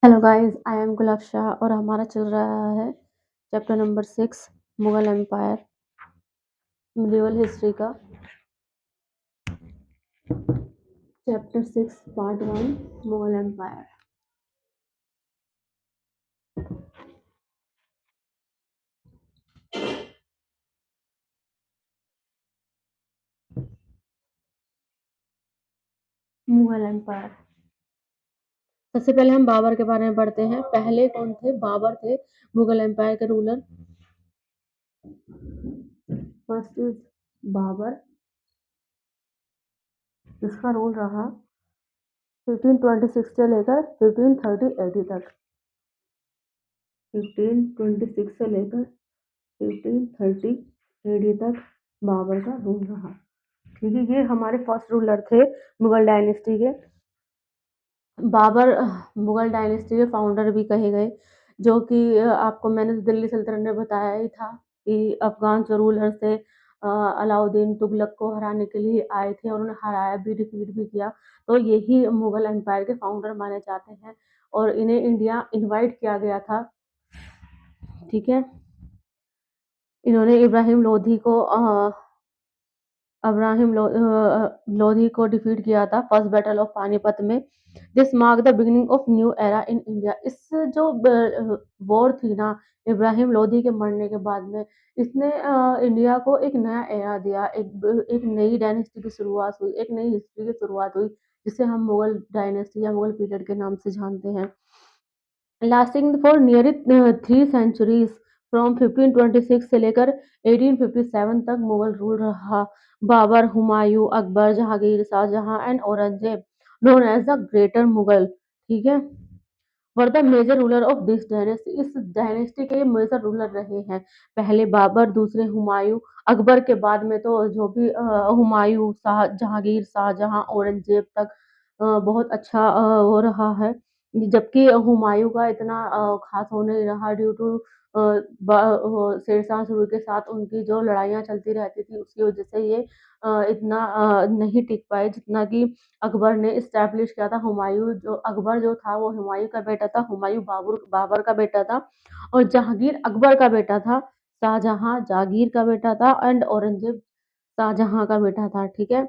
Hello guys, I am Gulab Shah और हमारा चल रहा है chapter number 6 Mughal empire medieval history का। Chapter 6 part 1 Mughal empire. Mughal empire. सबसे पहले हम बाबर के बारे में पढ़ते हैं। पहले कौन थे? बाबर थे मुगल एम्पायर के रूलर। First is Babar. इसका रूल रहा 1526 से लेकर 1530 तक। 1526 से लेकर 1530 तक बाबर का रूल रहा। ठीक है, ये हमारे फर्स्ट रूलर थे मुगल डायनेस्टी के। बाबर मुगल डायनेस्टी के फाउंडर भी कहे गए, जो कि आपको मैंने दिल्ली सल्तनत में बताया ही था कि अफगान जो रूलर थे अलाउद्दीन तुगलक को हराने के लिए आए थे और उन्हें हराया भी, डिफीट भी किया। तो यही मुगल एम्पायर के फाउंडर माने जाते हैं और इन्हें इंडिया इनवाइट किया गया था। ठीक है, इन्होंने इब्राहिम लोधी को लोधी को डिफीट किया था फर्स्ट बैटल ऑफ पानीपत में। This mark the beginning of new era in India. इस जो वॉर थी ना इब्राहिम लोधी के मरने के बाद में, इसने इंडिया को एक नया एरा दिया, एक नई डायनेस्टी की शुरुआत हुई, एक नई हिस्ट्री की शुरुआत हुई, जिसे हम मुगल डायनेस्टी या मुगल पीरियड के नाम से जानते हैं। Lasting for nearly 3 centuries from 1526 से लेकर 1857 तक मुगल रूल रहा। Babar, Humayun, Akbar, Jahangir, Shah Jahan and Aurangzeb known as the greater Mughal, ठीक है, were the major ruler of this dynasty. इस डायनेस्टी के मेजर रूलर रहे हैं। पहले बाबर, दूसरे हुमायूं, अकबर के बाद में तो जो भी हुमायूं, जहांगीर, शाहजहां, औरंगजेब तक बहुत अच्छा वो रहा है। जबकि हुमायूं का इतना खास हो नहीं रहा ड्यू टू शेरशाह सूरी के साथ उनकी जो लड़ाइयाँ चलती रहती थी, उसकी वजह से ये इतना नहीं टिक पाए जितना कि अकबर ने इस्टेब्लिश किया था। हुमायूं जो अकबर जो था वो हुमायूं का बेटा था, हुमायूं बाबर का बेटा था और जहांगीर अकबर का बेटा था, शाहजहां जहांगीर का बेटा था एंड औरंगजेब शाहजहां का बेटा था। ठीक है,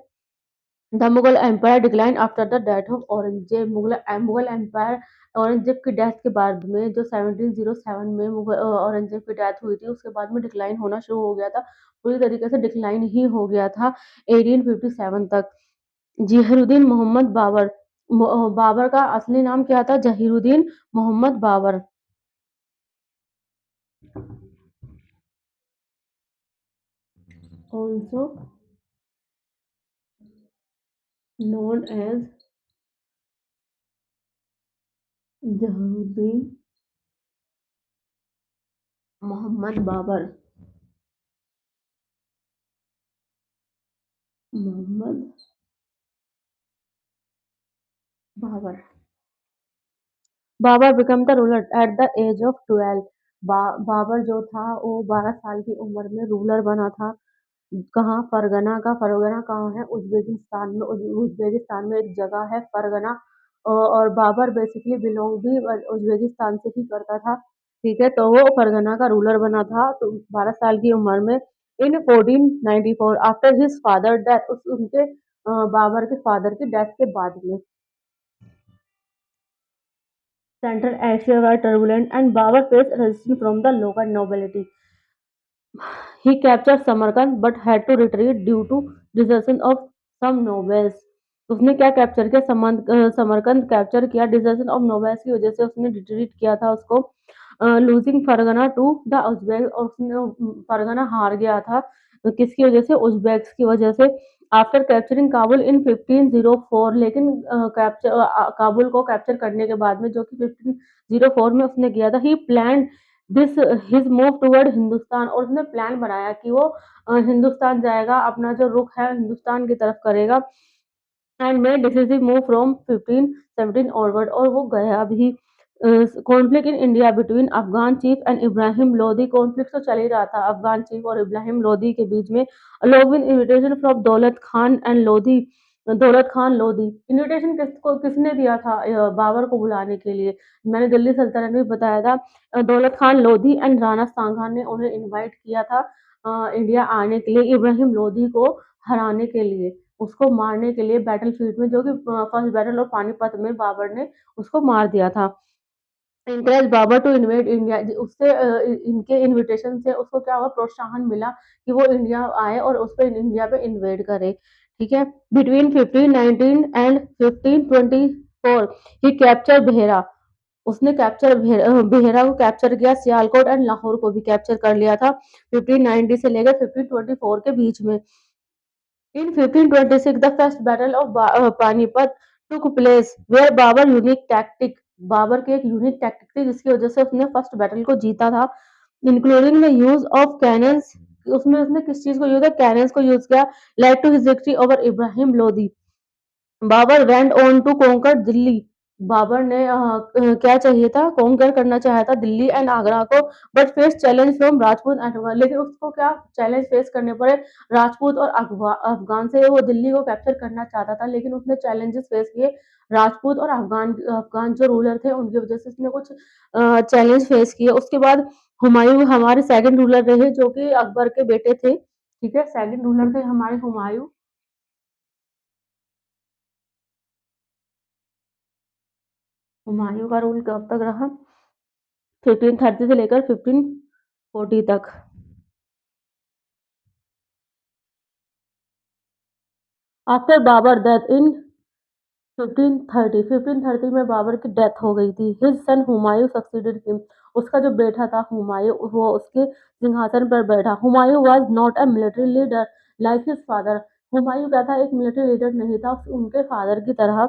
the Mughal empire decline after the death of Aurangzeb. Mughal empire Aurangzeb की डेथ के बाद में, जो 1707 में औरंगजेब की डेथ हुई थी, उसके बाद में डिक्लाइन होना शुरू हो गया था। पूरी तरीके से डिक्लाइन ही हो गया था 1857 तक। जहीरुद्दीन मोहम्मद बाबर। बाबर का असली नाम क्या था? Zahiruddin Mohammad Babar. Also known as Zahiruddin Mohammad Babar. Mohammad Babar. Babar become the ruler at the age of 12। Babar जो था वो 12 साल की उम्र में रूलर बना था। कहाँ? फरगना का। फरगना कहाँ है? उज्बेकिस्तान में। उज्बेकिस्तान में एक जगह है फरगना। और बाबर बेसिकली बिलोंग भी उज्बेकिस्तान से ही करता था। ठीक है, तो वो फरगना का रूलर बना था तो 12 साल की उम्र में इन 1494 आफ्टर हिज फादर डेथ। उनके बाबर के फादर की डेथ के बाद में Central Asia were turbulent and Babur faced resistance from the local nobility. He captured Samarkand but had to retreat due to desertion of some nobles. उसने क्या capture किया? Samarkand capture किया। डिजर्शन ऑफ नोबेल्स की वजह से उसने retreat किया था उसको। Losing Fergana to the Uzbek. उसने फरगना हार गया था किसकी वजह से? उज्बेक्स की वजह से। आफ्टर कैप्चरिंग काबुल इन 1504, लेकिन काबुल को कैप्चर करने के बाद में, जो कि 1504 में उसने किया था, he plan this his move toward Hindustan. और उसने प्लान बनाया कि वो हिंदुस्तान जाएगा, अपना जो रुख है हिंदुस्तान की तरफ करेगा। And made decisive move from 1517 onward. और वो गया भी। Conflict in India between Afghan cheap and Ibrahim Lodhi. Conflict तो चल ही रहा था अफगान चीफ और इब्राहिम लोधी के बीच में। अलॉन्ग विद इन्विटेशन फ्रॉम दौलत खान एंड लोधी दौलत खान लोधी। इन्विटेशन किसने दिया था बाबर को बुलाने के लिए? मैंने दिल्ली सल्तनत में बताया था, दौलत खान लोधी एंड राणा सांगा ने उन्हें इनवाइट किया था इंडिया आने के लिए, इब्राहिम लोधी को हराने के लिए, उसको मारने के लिए बैटलफील्ड में, जो कि फर्स्ट बैटल ऑफ पानीपत में बाबर ने उसको मार दिया था। Encourage Babar to invade India, उससे इनके इनविटेशन से उसको क्या हुआ, प्रोत्साहन मिला कि वो इंडिया आए और उस पे इंडिया पे इन्वेड करे। ठीक है। Between 1519 and 1524 he capture Behera, उसने बेहरा को कैप्चर किया, सियालकोट एंड लाहौर को भी कैप्चर कर लिया था 1590 से लेकर 1524 के बीच में। In 1526, the first battle of Panipat took place, where Babar unique tactic, Babar की एक यूनिक टैक्टिक थी जिसकी वजह से उसने फर्स्ट बैटल को जीता था, including the use of cannons, उसमें उसने किस चीज को यूज किया, कैनन्स को यूज किया, led to his victory over Ibrahim Lodi. Babar went on to conquer Delhi, Babar ने क्या चाहिए था, कॉन्कर करना चाहा था दिल्ली एंड आगरा को, but face challenge from Rajput and Afghan, लेकिन उसको क्या चैलेंज फेस करने पड़े, राजपूत और अफगान से। वो दिल्ली को कैप्चर करना चाहता था लेकिन उसने चैलेंजेस फेस किए, राजपूत और अफगान अफगान जो रूलर थे उनकी वजह से उसने कुछ चैलेंज फेस किए। उसके बाद हुमायूं हमारे सेकंड रूलर रहे जो कि अकबर के बेटे थे। ठीक है, सेकंड रूलर थे हमारे हुमायूं। हुमायूं का रूल कब तक रहा, 1530 से लेकर 1540 तक। आफ्टर बाबर डेथ इन 1530 में बाबर की डेथ हो गई थी। His son Humayun succeeded him, उसका जो बेटा था हुमायूं वो उसके सिंहासन पर बैठा। Humayun was not a military leader like his father, Humayun क्या था, एक मिलिट्री लीडर नहीं था उनके फादर की तरह,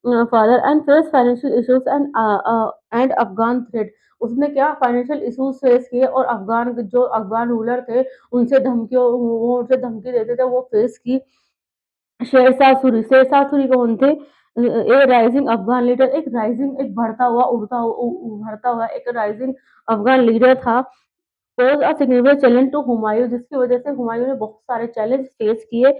father and face financial issues and Afghan threat, उसने क्या फाइनेंशियल इश्यूज फेस किए और अफगान जो अफगान रूलर थे उनसे धमकियों, वो उनसे धमकी देते थे, वो फेस की। शेरशाह सूरी कौन थे, ए राइजिंग अफगान लीडर, एक राइजिंग, एक बढ़ता हुआ उभरता हुआ एक राइजिंग अफगान लीडर था। Pose a significant challenge to Humayun, जिसकी वजह से हुमायूं ने बहुत सारे चैलेंज फेस किए।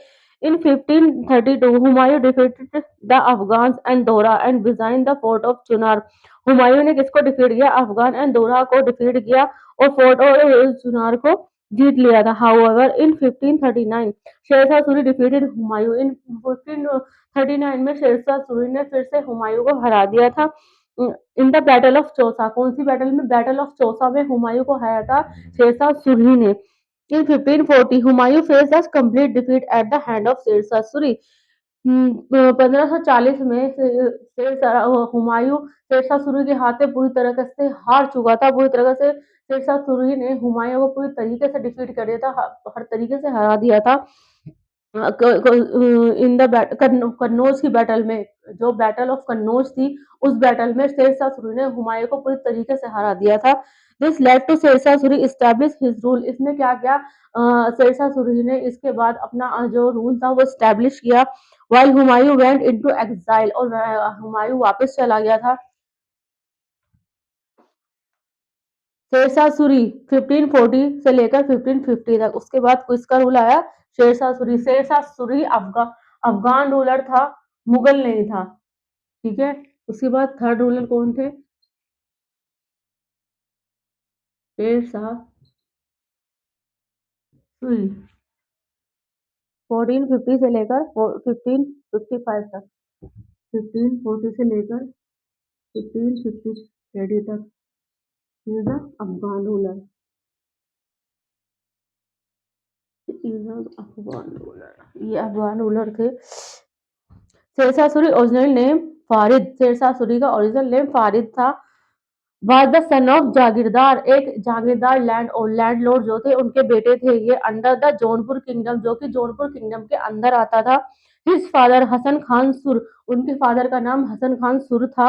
In 1532 Humayun defeated the Afghan and दोरा and design the fort of Chunar, Humayun ने किसको डिफीट किया, अफगान एंड दोरा को डिफीट किया और फोर्ट और चुनार को जीत लिया था। However in 1539 Sher Shah Suri defeated Humayun, in 1539 में शेरशाह सूरी ने फिर से हुमायूं को हरा दिया था। In the battle of Chausa, कौन सी बैटल में, बैटल ऑफ चौसा में हुमायूं को हराया था शेरशाह सूरी ने। In 1540 Humayun face a complete defeat at the hand of Sher Shah Suri. 1540 में हुमायूं शेरशाह सूरी के हाथ में पूरी तरह से हार चुका था, पूरी तरह से शेरशाह सूरी ने हुमायूं को पूरी तरीके से डिफीट कर दिया था, हर तरीके से हरा दिया था। इन द कन्नौज की बैटल में, जो बैटल ऑफ कन्नौज थी, उस बैटल में शेरशाह सूरी ने हुमायूं को पूरी तरीके से हरा दिया था। This led to Sher Shah Suri establish his rule, इसने क्या किया, शेरशाह सूरी ने इसके बाद अपना जो रूल था वो एस्टैब्लिश किया। While Humayun went into exile, और हुमायूं वापस चला गया था। शेरशाह सूरी 1540 से लेकर 1550 तक, उसके बाद किसका रूल आया, शेरशाह सूरी। शेरशाह सूरी अफगान रूलर था, मुगल नहीं था। ठीक है। उसके बाद थर्ड रूलर कौन थे, शेरशाह सूरी 1450 से लेकर 1555 तक, 1540 से लेकर 1550 तक, is Afghan ruler, Afghan ruler, ये अफगान रूलर थे। शेरशाह सूरी ओरिजिनल नेम फारिद, शेरशाह सूरी का ओरिजिनल नेम फारिद था। वाज द सन ऑफ जागीरदार, एक जागीरदार लैंड लॉर्ड जो थे उनके बेटे थे ये, अंडर द जौनपुर किंगडम, जो कि जौनपुर किंगडम के अंदर आता था। हिज फादर हसन खान सुर, उनके फादर का नाम हसन खान सुर था।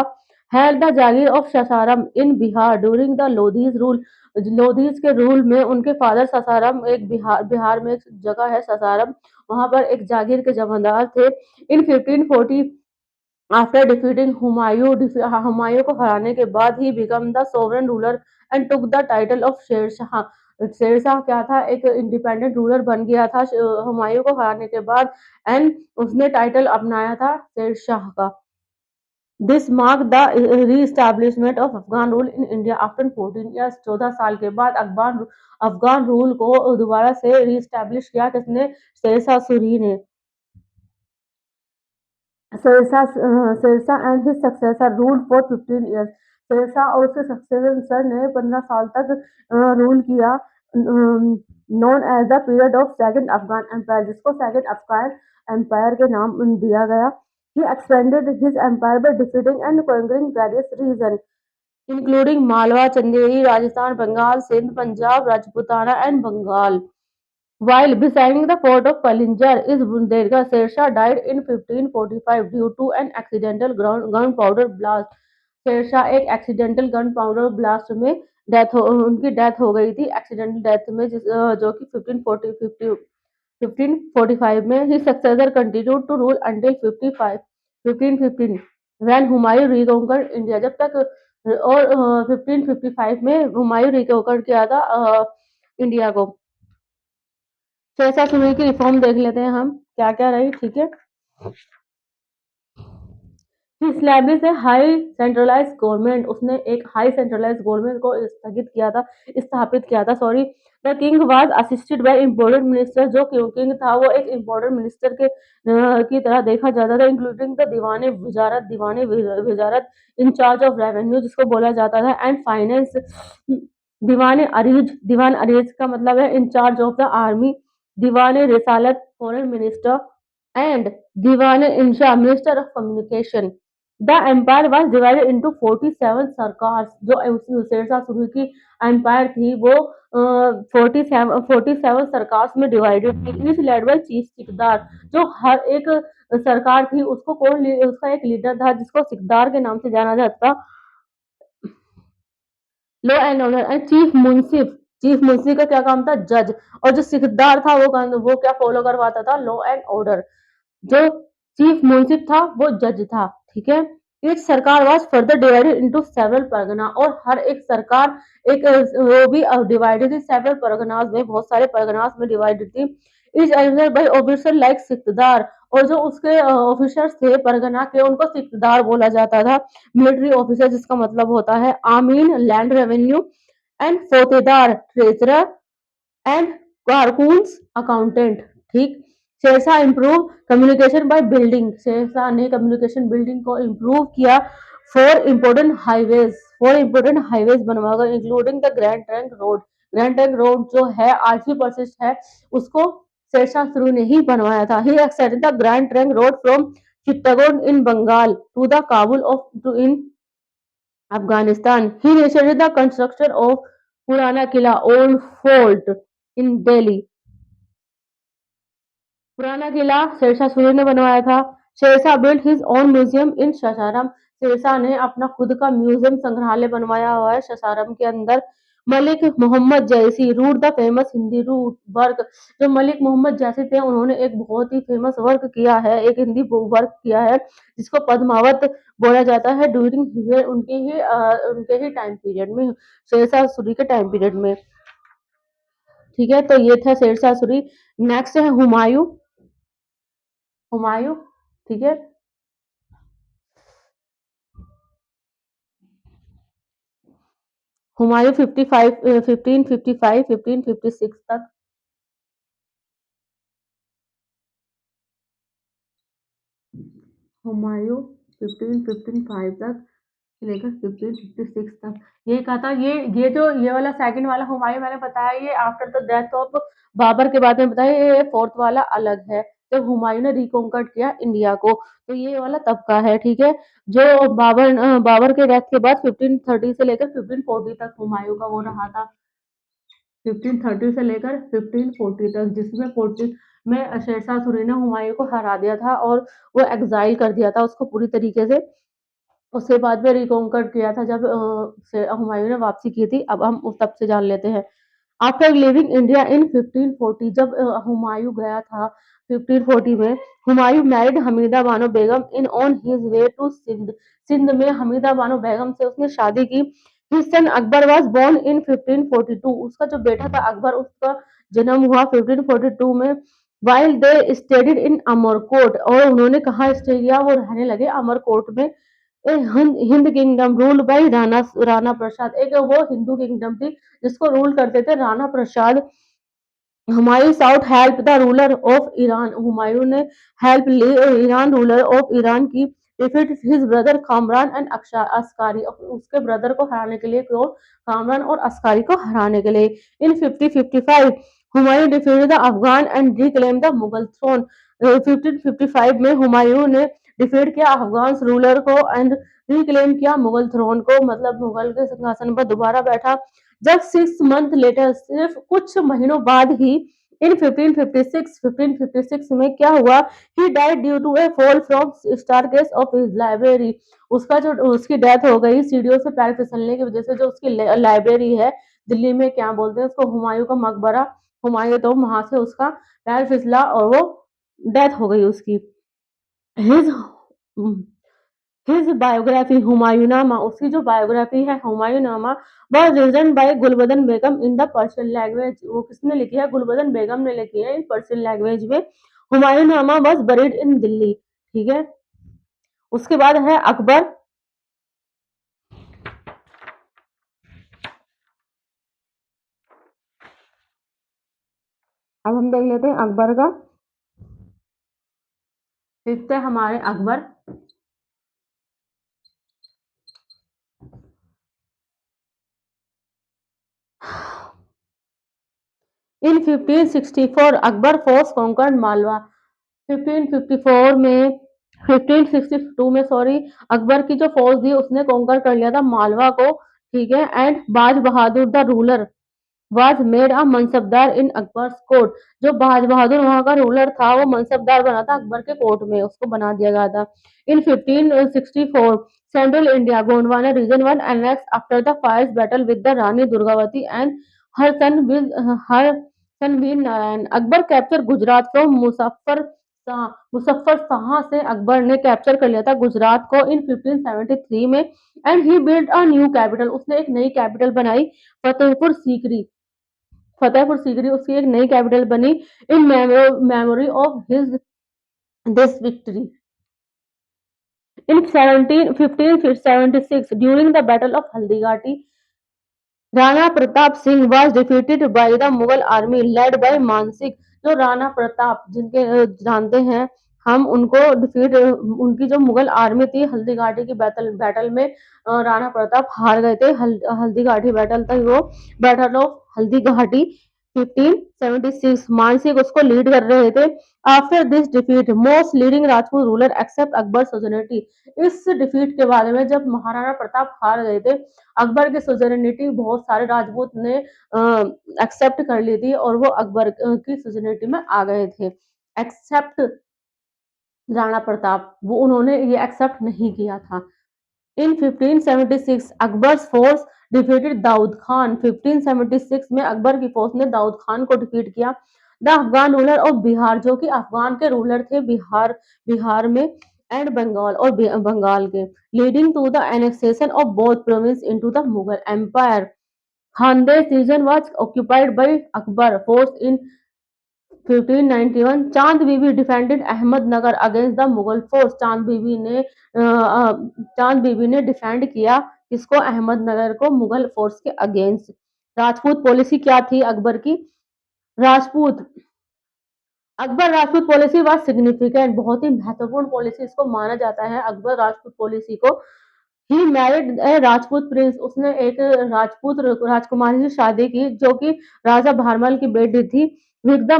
Had the jagir of Sasaram in Bihar during the Lodhis rule, Lodhis के रूल में उनके फादर ससारम, एक बिहार बिहार में एक जगह है ससारम, वहां पर एक जागीर के जमादार थे। इन 1540 आफ्टर डिफीटिंग हुमायूं, हुमायूं को हराने के बाद he become the sovereign ruler and took the title of Sher Shah, Sher Shah क्या था, एक इंडिपेंडेंट रूलर बन गया था हुमायूं को हराने के बाद, एंड उसने टाइटल अपनाया था शेरशाह का। This mark the re-establishment of Afghan rule in India after 14 years. 14 साल के बाद अफगान अफगान रूल को दोबारा से री-एस्टैब्लिश किया किसने? शेरशाह सूरी ने। Sher Shah and his successor ruled for 15 years. Sher Shah और उसके सक्सेसर ने 15 साल तक रूल किया, known as the period of second Afghan empire, जिसको सेकंड अफगान एम्पायर के नाम दिया गया। He expanded his empire by defeating and conquering various regions, including Malwa, Chanderi, Rajasthan, Bengal, Sindh, Punjab, Rajputana, and Bengal. While besieging the fort of Kalinjar is Bundelkhand, Sher died in 1545 due to an accidental gunpowder blast. Sher Shah एक accidental gun powder blast में उनकी death हो गई थी, accidental death में, जो कि 1545 में। His successor continued to rule until 1515 when Humayun reconquered India. जब तक और 1555 में हुमायूं रिकॉन्कर किया था इंडिया को। शेरशाह सूरी की रिफॉर्म देख लेते हैं हम क्या क्या रही, ठीक है। इस्लैब्लिश है हाई सेंट्रलाइज गवर्नमेंट, उसने एक हाई सेंट्रलाइज गवर्नमेंट को स्थगित किया था, स्थापित किया था, sorry. The king was assisted by important minister, जो किंग था वो एक इम्पोर्टेंट मिनिस्टर के की तरह देखा जाता था, इंक्लूडिंग द दीवाने वजारत इन चार्ज ऑफ रेवेन्यू, जिसको बोला जाता था, एंड फाइनेंस। दीवान अरीज का मतलब है in charge of the army, दीवाने रिसालत फॉरेन मिनिस्टर, एंड दीवाने इंशा minister of communication. The empire was divided into 47 सरकार, जो शेरशाह सूरी की एम्पायर थी वो 47 सरकार में डिवाइडेड थी। इज लेड बाय चीफ सिकदार, जो हर एक सरकार थी उसको उसका एक लीडर था जिसको सिकदार के नाम से जाना जाता। Law and order and chief मुंसिफ का क्या काम था? जज। और जो सिकदार था वो क्या फॉलो करवाता था? Law and order. जो चीफ मुंसिफ था वो जज था, ठीक है। ईच सरकार was further divided into several Pargana, और हर एक सरकार एक वो भी डिवाइडेड थी सेवरल परगनास में, बहुत सारे परगनास में डिवाइडेड थी। Is administered by officer like sikdar, और जो उसके ऑफिसर्स थे परगना के उनको सिकदार बोला जाता था। मिलिट्री ऑफिसर जिसका मतलब होता है amin land revenue, and fotedar treasurer, and karkuns accountant, ठीक। Sher Shah improve communication by building, Sher Shah ने कम्युनिकेशन बिल्डिंग को इम्प्रूव किया। फोर इंपोर्टेंट हाईवेज बनवाकर, including the grand trunk road जो है आज भी परसिस्ट है, उसको शेरशाह सूरी ने ही बनवाया था। He extended the grand trunk road from Chittagong in Bengal to the Kabul of to in Afghanistan. He initiated the construction of Purana Killa, Old Fort in Delhi. पुराना किला शेरशाह सूरी ने बनवाया था। Sher Shah built his own museum in Sasaram, Sher Shah ने अपना खुद का म्यूजियम संग्रहालय बनवाया हुआ है सासाराम के अंदर। Malik Mohammad Jayasi wrote the famous Hindi root work, जो मलिक मोहम्मद जैसी थे उन्होंने एक बहुत ही फेमस वर्क किया है, एक हिंदी वर्क किया है जिसको पद्मावत बोला जाता है, ड्यूरिंग उनके ही टाइम पीरियड में, शेरशाह सूरी के टाइम पीरियड में, ठीक है। तो ये था शेरशाह सूरी। नेक्स्ट है हुमायूं। हुमायूं, ठीक है। हुमायूं 1556 तक। हुमायूं 1555 तक लेकर 1556 तक। ये कहा था, ये वाला सेकंड वाला हुमायूं मैंने बताया, ये after the death of Babur के बाद में बताया, ये फोर्थ वाला अलग है, जब हुमायूं ने रिकॉन्कर्ड किया इंडिया को, तो ये वाला तब का है, ठीक है। जो बाबर के डेथ के बाद 1530 से लेकर 1540 तक हुमायूं का वो रहा था, 1530 से लेकर 1540 तक, जिसमें 40 में शेरशाह सूरी ने हुमायूं को हरा दिया था और वो एग्जाइल कर दिया था उसको पूरी तरीके से। उसके बाद में रिकॉन्कर किया था जब हुमायूं ने वापसी की थी। अब हम उस तब से जान लेते हैं। आफ्टर लिविंग इंडिया इन 1540, जब हुमायूं गया था 1540 में, Humayun married Hamida Bano Begum in on his way to Sindh, Sindh में हमीदा बानो बेगम से उसने शादी की। His son Akbar was born in 1542. उसका जो बेटा था अकबर, उसका जन्म हुआ 1542 में। While they studied in Amarkot, और उन्होंने कहाँ स्टे किया, वो रहने लगे अमरकोट में। Hind Hind kingdom ruled by Rana Rana Prasad, एक वो हिंदू किंगडम थी जिसको रूल करते थे Rana Prasad. Humayun sought help the ruler of Iran, Humayun ने हेल्प ली ईरान रूलर ऑफ ईरान की defeat his brother Kamran and Askari, उसके ब्रदर को हराने के लिए, को कामरान और अस्कारी को हराने के लिए। In 1555 Humayun defeated the Afghan and reclaim the Mughal throne, 1555 में हुमायूं ने डिफीट किया अफगान रूलर को एंड रिक्लेम किया मुगल थ्रोन को, मतलब मुगल के सिंहासन पर दोबारा बैठा। जब 6 मंथ लेटर, सिर्फ कुछ महीनों बाद ही, इन 1556 में क्या हुआ, he died due to a fall from staircase of his library, उसका जो उसकी डेथ हो गई सीढ़ियों से पैर फिसलने की वजह से। जो उसकी लाइब्रेरी है दिल्ली में, क्या बोलते हैं उसको, हुमायूं का मकबरा, हुमायूं, तो वहां से उसका पैर फिसला और वो डेथ हो गई उसकी। हिज हिज बायोग्राफी हुमायूनामा, उसकी जो बायोग्राफी है हुमायूनामा, वह written by Gulbadan Begum in the Persian language, वो किसने लिखी है, गुलबदन बेगम ने लिखी है इन पर्शियन लैंग्वेज में। हुमायूनामा वाज बरीड इन दिल्ली, ठीक है। उसके बाद है अकबर। अब हम देख लेते हैं अकबर का। देखते हैं हमारे अकबर। इन 1564 अकबर फोर्स कॉन्कर्ड मालवा, 1554 में 1562 में सॉरी, अकबर की जो फौज थी उसने कॉन्कर कर लिया था मालवा को, ठीक है। And Baz Bahadur the ruler was made a mansabdar in Akbar's court, जो बाज बहादुर वहां का रूलर था वो मनसबदार बना था अकबर के कोर्ट में, उसको बना दिया गया था। In 1564 central India Gondwana region one annex after the fierce battle with the Rani Durgavati and her son with her son Vir Narayan, Akbar capture Gujarat from Muzaffar Shah से अकबर ने कैप्चर कर लिया था गुजरात को इन 1573 में। And he build a new capital, उसने एक नई कैपिटल बनाई, फतेहपुर सीकरी। फतेहपुर सीकरी उसकी एक नई कैपिटल बनी in memory of his this victory. In 1576 during the battle of Haldighati, Rana Pratap Singh was defeated by the Mughal army led by Mansingh, जो राणा प्रताप जिनके जानते हैं हम उनको, डिफीट उनकी जो मुगल आर्मी थी हल्दी घाटी की बैटल बैटल में राणा प्रताप हार गए थे। हल्दी घाटी बैटल था वो, बैटल ऑफ हल्दी घाटी 1576, मानसिंह उसको लीड कर रहे थे। After this defeat most leading Rajput ruler except Akbar suzerainty, इस डिफीट के बारे में जब महाराणा प्रताप हार गए थे, अकबर के सुजनिटी बहुत सारे राजपूत ने एक्सेप्ट कर ली थी और वो अकबर की सुजनिटी में आ गए थे। एक्सेप्ट राणा प्रताप, वो उन्होंने ये एक्सेप्ट नहीं किया था। इन 1576 अकबर फोर्स डिफीटेड दाऊद खान, 1576 में अकबर की फोर्स ने दाऊद खान को डिफीट किया। The Afghan ruler of Bihar, जो कि अफगान के रूलर थे बिहार बिहार में एंड बंगाल और बंगाल के, leading to the annexation of both province into the Mughal empire. Khandesh region was occupied by Akbar force in 1591। Chand Bibi defended Ahmednagar against the Mughal force, Chand Bibi ने डिफेंड किया किसको, अहमदनगर को, मुगल फोर्स के अगेंस्ट। राजपूत पॉलिसी क्या थी अकबर की, Rajput Akbar Rajput policy was significant, बहुत ही महत्वपूर्ण पॉलिसी इसको माना जाता है अकबर राजपूत पॉलिसी को। He married A Rajput Prince, उसने एक राजपूत राजकुमारी से शादी की जो कि राजा भारमल की बेटी थी। Which the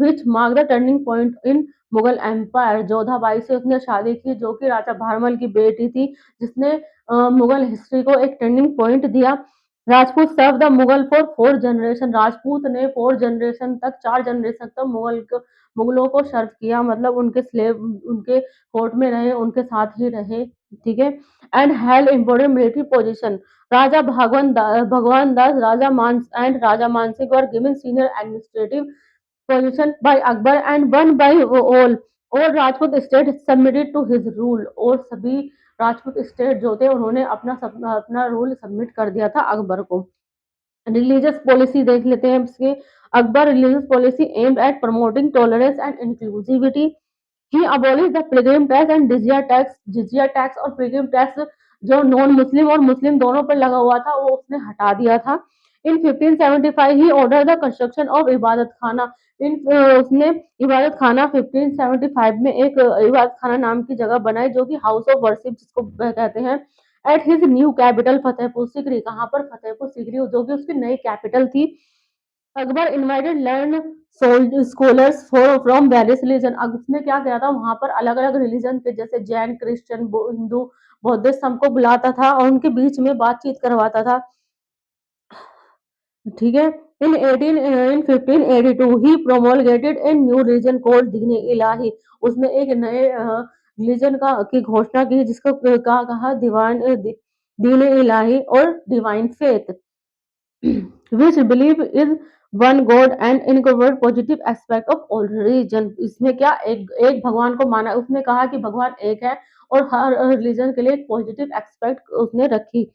which mark the turning point in Mughal empire, Jodha Bai से उसने शादी की जो कि राजा भारमल की बेटी थी, जिसने मुगल हिस्ट्री को एक टर्निंग पॉइंट दिया। Rajput serve the Mughal for 4 generation, Rajput ने 4 जनरेशन तक, 4 जनरेशन तक मुगलों को सर्व किया, मतलब उनके स्लेव, उनके कोर्ट में रहे, उनके साथ ही रहे, ठीक है। And held important military position, Raja Bhagwan Das Raja Mansingh were given senior administrative position by Akbar and one by all Rajput state submitted to his rule, और सभी राजपूत स्टेट जो थे उन्होंने अपना रूल सबमिट कर दिया था अकबर को। रिलीजियस पॉलिसी देख लेते हैं इसके। Akbar religious policy aimed at promoting tolerance and inclusivity. He abolished the pilgrim tax and jizya tax और pilgrim टैक्स जो नॉन मुस्लिम और मुस्लिम दोनों पर लगा हुआ था वो उसने हटा दिया था। इन 1575 ही ऑर्डर द कंस्ट्रक्शन ऑफ इबादत खाना। उसने इबादत खाना 1575 में एक इबादत खाना नाम की जगह बनाई जो कि हाउस ऑफ वर्शिप जिसको कहते हैं। At his new capital Fatehpur Sikri, कहाँ पर? फतेहपुर सीकरी, जो कि उसकी नई कैपिटल थी। Akbar invited learn scholars from various religion. अब उसने क्या किया था वहां पर अलग अलग रिलीजन के जैसे जैन, क्रिश्चियन, हिंदू, बौद्धिस्ट सबको बुलाता था और उनके बीच में बातचीत करवाता था। ठीक है। इन 1582 ही promulgated a new religion called दीन इलाही। उसने एक नए रिलीजन की घोषणा की जिसको कहा दीन इलाही और divine faith. which belief is one God and incorporate positive aspect of all religion। इसमें क्या एक एक भगवान को माना, उसने कहा कि भगवान एक है और हर रिलीजन के लिए एक पॉजिटिव एक्सपेक्ट उसने रखी।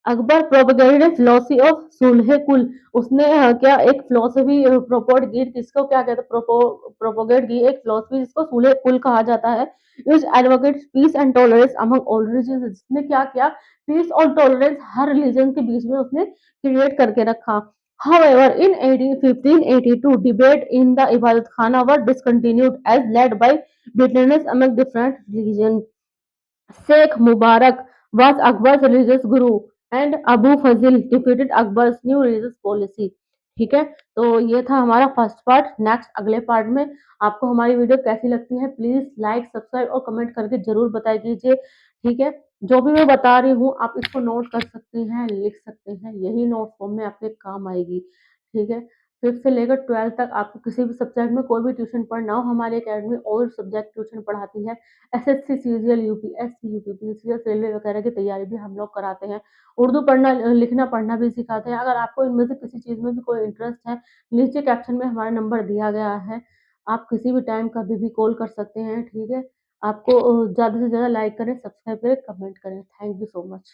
अकबर प्रोपेगेटेड फिलोसफी ऑफ सुलह कुल। उसने क्या एक फिलोसफी प्रोपोट की, किसको क्या कहते हैं, प्रोपोगेट की एक फिलोसफी जिसको सुलह कुल कहा जाता है। Is advocate peace and tolerance among all religion. जिसने क्या किया, पीस और टॉलरेंस हर रिलीजन के बीच में उसने क्रिएट करके रखा। However, in 1582, debate in the Ibadat Khana were discontinued as led by bitterness among different religions. Sheikh Mubarak was Akbar's religious guru and Abu Fazil defeated Akbar's new religious policy। ठीक है, तो ये था हमारा first part. Next अगले part में आपको हमारी वीडियो कैसी लगती है प्लीज लाइक, सब्सक्राइब और कमेंट करके जरूर बताई कीजिए। ठीक है, जो भी मैं बता रही हूँ आप इसको नोट कर सकते हैं, लिख सकते हैं, यही नोट फॉर्म में आपके काम आएगी। ठीक है, फिफ्थ से लेकर 12th तक आपको किसी भी सब्जेक्ट में कोई भी ट्यूशन पढ़ना हो हमारी अकेडमी और सब्जेक्ट ट्यूशन पढ़ाती है। SSC, CGL, UPSC, UPPCS, railway वगैरह की तैयारी भी हम लोग कराते हैं। उर्दू पढ़ना, लिखना, पढ़ना भी सिखाते हैं। अगर आपको इनमें से किसी चीज़ में भी कोई इंटरेस्ट है, नीचे कैप्शन में हमारा नंबर दिया गया है, आप किसी भी टाइम कभी भी कॉल कर सकते हैं। ठीक है, आपको ज़्यादा से ज़्यादा लाइक करें, सब्सक्राइब करें, कमेंट करें। Thank you so much.